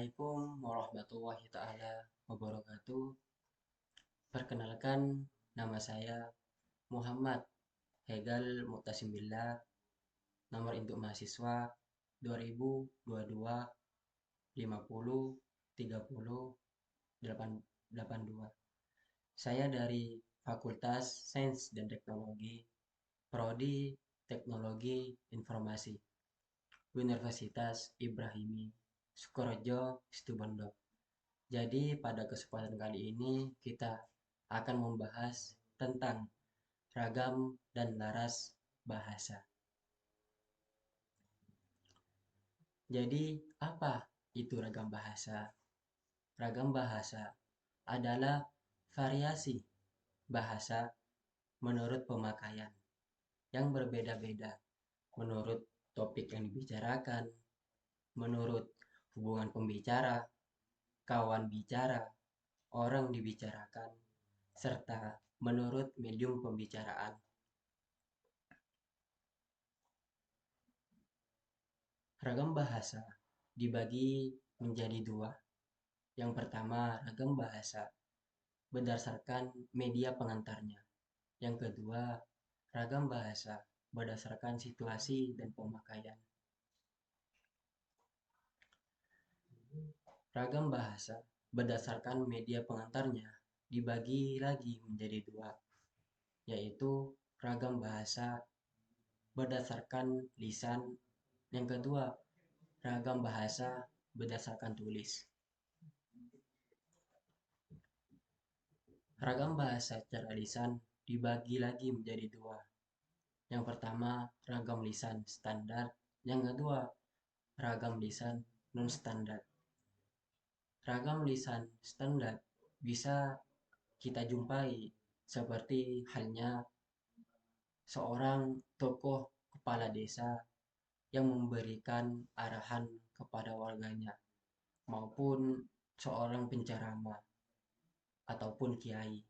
Assalamualaikum warahmatullahi taala wabarakatuh. Perkenalkan, nama saya Muhammad Hegal Muktasimbillah. Nomor induk mahasiswa 2022 50 30 82. Saya dari Fakultas Sains dan Teknologi, Prodi Teknologi Informasi, Universitas Ibrahimi Sukorejo, Situbondo. Jadi pada kesempatan kali ini kita akan membahas tentang ragam dan laras bahasa. Jadi apa itu ragam bahasa? Ragam bahasa adalah variasi bahasa menurut pemakaian yang berbeda-beda, menurut topik yang dibicarakan, menurut hubungan pembicara, kawan bicara, orang dibicarakan, serta menurut medium pembicaraan. Ragam bahasa dibagi menjadi dua. Yang pertama, ragam bahasa berdasarkan media pengantarnya. Yang kedua, ragam bahasa berdasarkan situasi dan pemakaian. Ragam bahasa berdasarkan media pengantarnya dibagi lagi menjadi dua, yaitu ragam bahasa berdasarkan lisan. Yang kedua, ragam bahasa berdasarkan tulis. Ragam bahasa secara lisan dibagi lagi menjadi dua. Yang pertama, ragam lisan standar. Yang kedua, ragam lisan non-standar. Ragam lisan standar bisa kita jumpai seperti halnya seorang tokoh kepala desa yang memberikan arahan kepada warganya, maupun seorang penceramah ataupun kiai.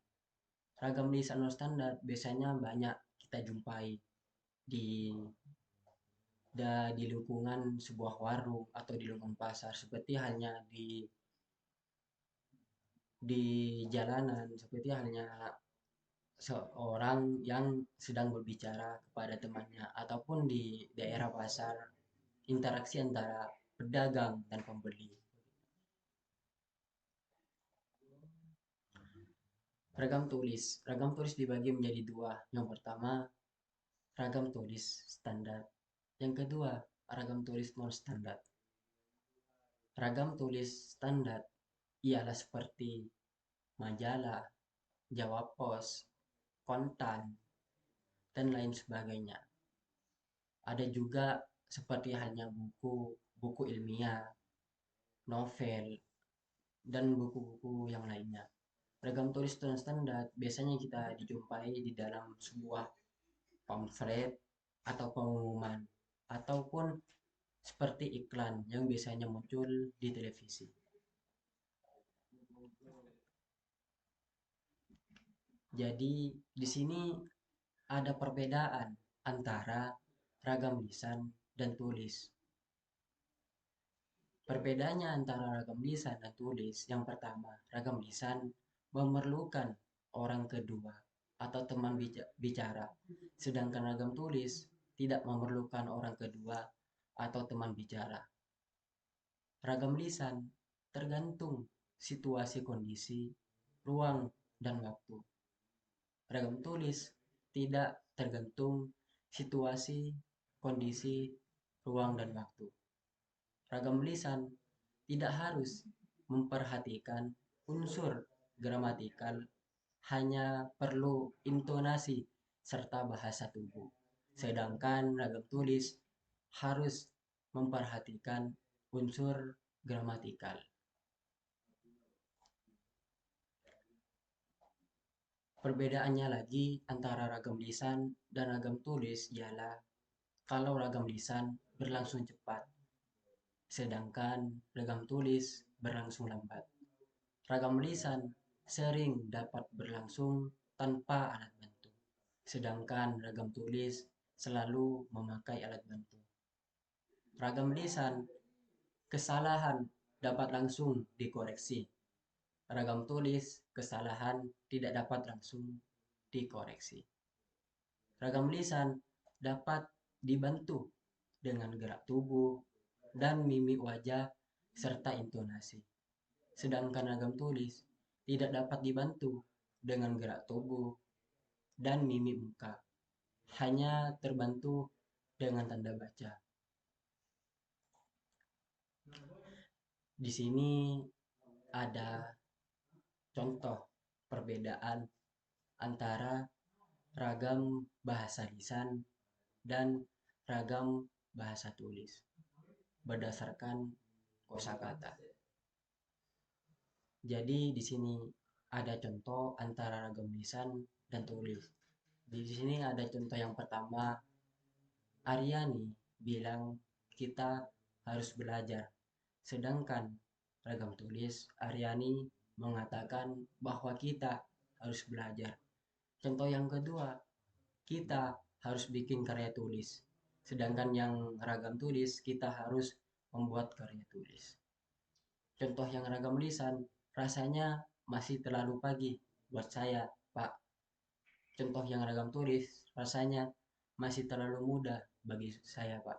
Ragam lisan non standar biasanya banyak kita jumpai di di lingkungan sebuah warung atau di lingkungan pasar, seperti halnya di jalanan, seperti halnya seorang yang sedang berbicara kepada temannya, ataupun di daerah pasar, interaksi antara pedagang dan pembeli. Ragam tulis dibagi menjadi dua. Yang pertama, ragam tulis standar. Yang kedua, ragam tulis non standar. Ragam tulis standar ialah seperti majalah, jawab pos, kontan, dan lain sebagainya. Ada juga seperti halnya buku ilmiah, novel, dan buku-buku yang lainnya. Ragam tulis non standar biasanya kita dijumpai di dalam sebuah pamflet atau pengumuman, ataupun seperti iklan yang biasanya muncul di televisi. Jadi di sini ada perbedaan antara ragam lisan dan tulis. Perbedaannya antara ragam lisan dan tulis, yang pertama, ragam lisan memerlukan orang kedua atau teman bicara, sedangkan ragam tulis tidak memerlukan orang kedua atau teman bicara. Ragam lisan tergantung situasi kondisi, ruang, dan waktu. Ragam tulis tidak tergantung situasi, kondisi, ruang, dan waktu. Ragam lisan tidak harus memperhatikan unsur gramatikal, hanya perlu intonasi serta bahasa tubuh. Sedangkan ragam tulis harus memperhatikan unsur gramatikal. Perbedaannya lagi antara ragam lisan dan ragam tulis ialah kalau ragam lisan berlangsung cepat, sedangkan ragam tulis berlangsung lambat. Ragam lisan sering dapat berlangsung tanpa alat bantu, sedangkan ragam tulis selalu memakai alat bantu. Ragam lisan, kesalahan dapat langsung dikoreksi. Ragam tulis, kesalahan tidak dapat langsung dikoreksi. Ragam lisan dapat dibantu dengan gerak tubuh dan mimik wajah serta intonasi. Sedangkan ragam tulis tidak dapat dibantu dengan gerak tubuh dan mimik muka. Hanya terbantu dengan tanda baca. Di sini ada contoh perbedaan antara ragam bahasa lisan dan ragam bahasa tulis berdasarkan kosakata. Jadi di sini ada contoh antara ragam lisan dan tulis. Di sini ada contoh yang pertama, Aryani bilang kita harus belajar. Sedangkan ragam tulis Aryani mengatakan bahwa kita harus belajar. Contoh yang kedua, kita harus bikin karya tulis. Sedangkan yang ragam tulis kita harus membuat karya tulis. Contoh yang ragam lisan, rasanya masih terlalu pagi buat saya, Pak. Contoh yang ragam tulis, rasanya masih terlalu muda bagi saya, Pak.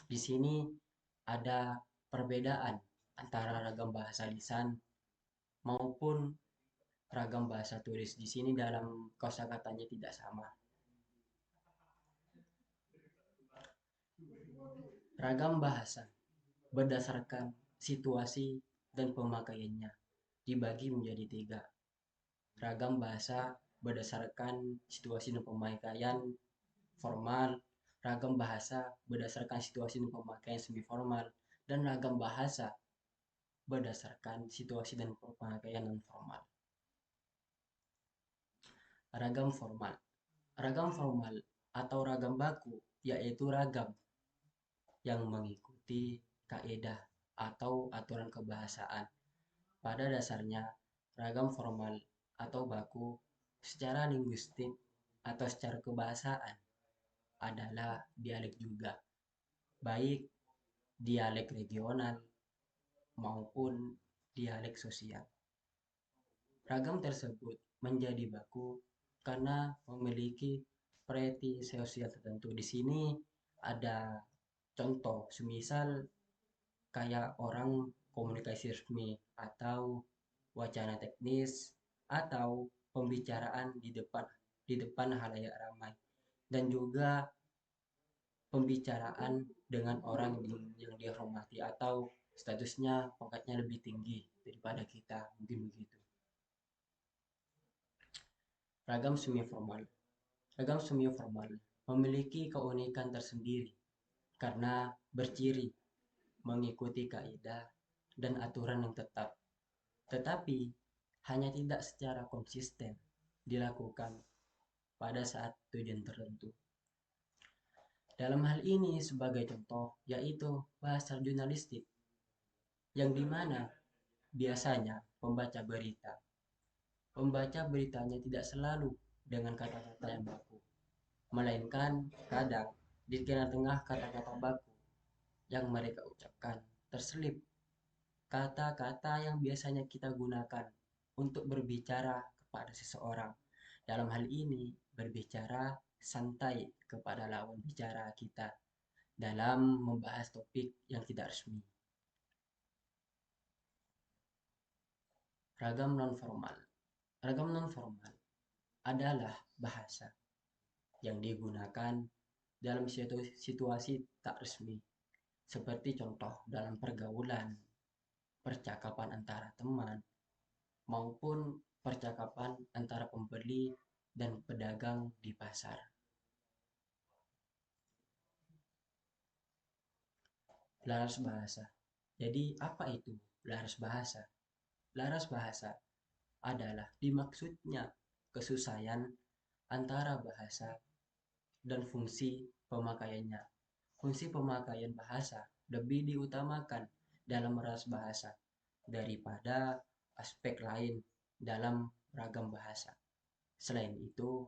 Di sini ada perbedaan antara ragam bahasa lisan maupun ragam bahasa tulis. Di sini dalam kosakatanya tidak sama. Ragam bahasa berdasarkan situasi dan pemakaiannya dibagi menjadi tiga. Ragam bahasa berdasarkan situasi dan pemakaian formal, ragam bahasa berdasarkan situasi dan pemakaian semi formal, dan ragam bahasa berdasarkan situasi dan pemakaian non formal. Ragam formal. Ragam formal atau ragam baku yaitu ragam yang mengikuti kaidah atau aturan kebahasaan. Pada dasarnya, ragam formal atau baku secara linguistik atau secara kebahasaan adalah dialek juga, baik dialek regional maupun dialek sosial. Ragam tersebut menjadi baku karena memiliki variasi sosial tertentu. Di sini ada contoh, semisal kayak orang komunikasi resmi atau wacana teknis atau pembicaraan di depan halayak ramai, dan juga pembicaraan dengan orang yang dihormati atau statusnya pangkatnya lebih tinggi daripada kita, mungkin begitu. Ragam semi formal. Ragam semi formal memiliki keunikan tersendiri karena berciri mengikuti kaidah dan aturan yang tetap, tetapi hanya tidak secara konsisten dilakukan pada saat tujuan tertentu. Dalam hal ini sebagai contoh yaitu bahasa jurnalistik, yang dimana biasanya pembaca beritanya tidak selalu dengan kata-kata yang baku, melainkan kadang di tengah-tengah kata-kata baku yang mereka ucapkan terselip kata-kata yang biasanya kita gunakan untuk berbicara kepada seseorang. Dalam hal ini, berbicara santai kepada lawan bicara kita dalam membahas topik yang tidak resmi. Ragam non-formal. Ragam non-formal adalah bahasa yang digunakan dalam situasi tak resmi, seperti contoh dalam pergaulan, percakapan antara teman, maupun percakapan antara pembeli dan pedagang di pasar. Laras bahasa. Jadi apa itu laras bahasa? Laras bahasa adalah dimaksudnya kesesuaian antara bahasa dan fungsi pemakaiannya. Fungsi pemakaian bahasa lebih diutamakan dalam laras bahasa daripada aspek lain dalam ragam bahasa. Selain itu,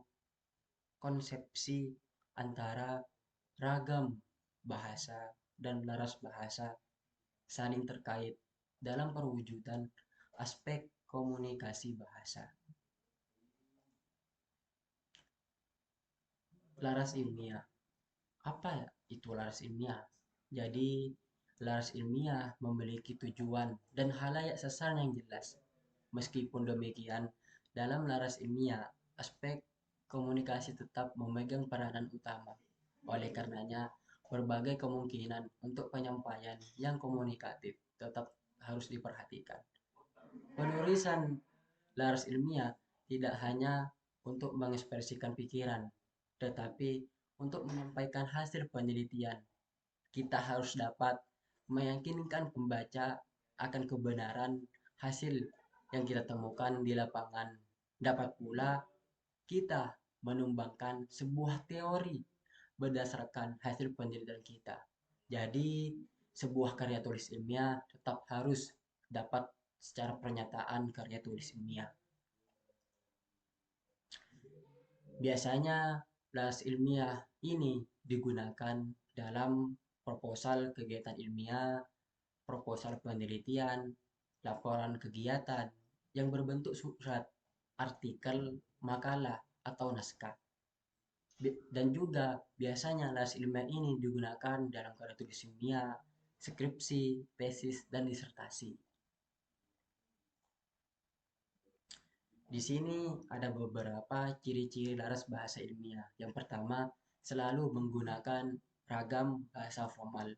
konsepsi antara ragam bahasa dan laras bahasa saling terkait dalam perwujudan aspek komunikasi bahasa. Laras ilmiah. Apa itu laras ilmiah? Jadi, laras ilmiah memiliki tujuan dan halayak sasar yang jelas. Meskipun demikian, dalam laras ilmiah, aspek komunikasi tetap memegang peranan utama. Oleh karenanya, berbagai kemungkinan untuk penyampaian yang komunikatif tetap harus diperhatikan. Penulisan laras ilmiah tidak hanya untuk mengekspresikan pikiran, tetapi untuk menyampaikan hasil penelitian. Kita harus dapat meyakinkan pembaca akan kebenaran hasil yang kita temukan di lapangan. Dapat pula kita menumbangkan sebuah teori berdasarkan hasil penelitian kita. Jadi, sebuah karya tulis ilmiah tetap harus dapat secara pernyataan karya tulis ilmiah. Biasanya, laras ilmiah ini digunakan dalam proposal kegiatan ilmiah, proposal penelitian, laporan kegiatan yang berbentuk surat, artikel, makalah, atau naskah. Dan juga biasanya laras ilmiah ini digunakan dalam karya tulis ilmiah, skripsi, tesis, dan disertasi. Di sini ada beberapa ciri-ciri laras bahasa ilmiah. Yang pertama, selalu menggunakan ragam bahasa formal.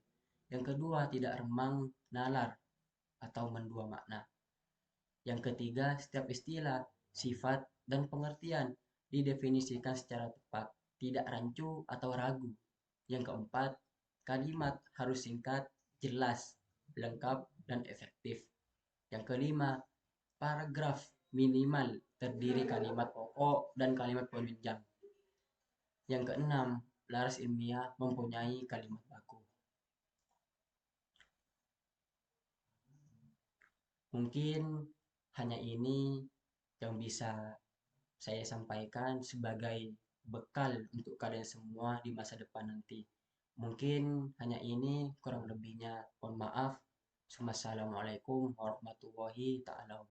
Yang kedua, tidak remang nalar atau mendua makna. Yang ketiga, setiap istilah, sifat, dan pengertian didefinisikan secara tepat, tidak rancu atau ragu. Yang keempat, kalimat harus singkat, jelas, lengkap, dan efektif. Yang kelima, paragraf minimal terdiri kalimat pokok dan kalimat penunjang. Yang keenam, laras ilmiah mempunyai kalimat baku. Mungkin hanya ini yang bisa saya sampaikan sebagai bekal untuk kalian semua di masa depan nanti. Mungkin hanya ini, kurang lebihnya mohon maaf. Wassalamualaikum warahmatullahi taala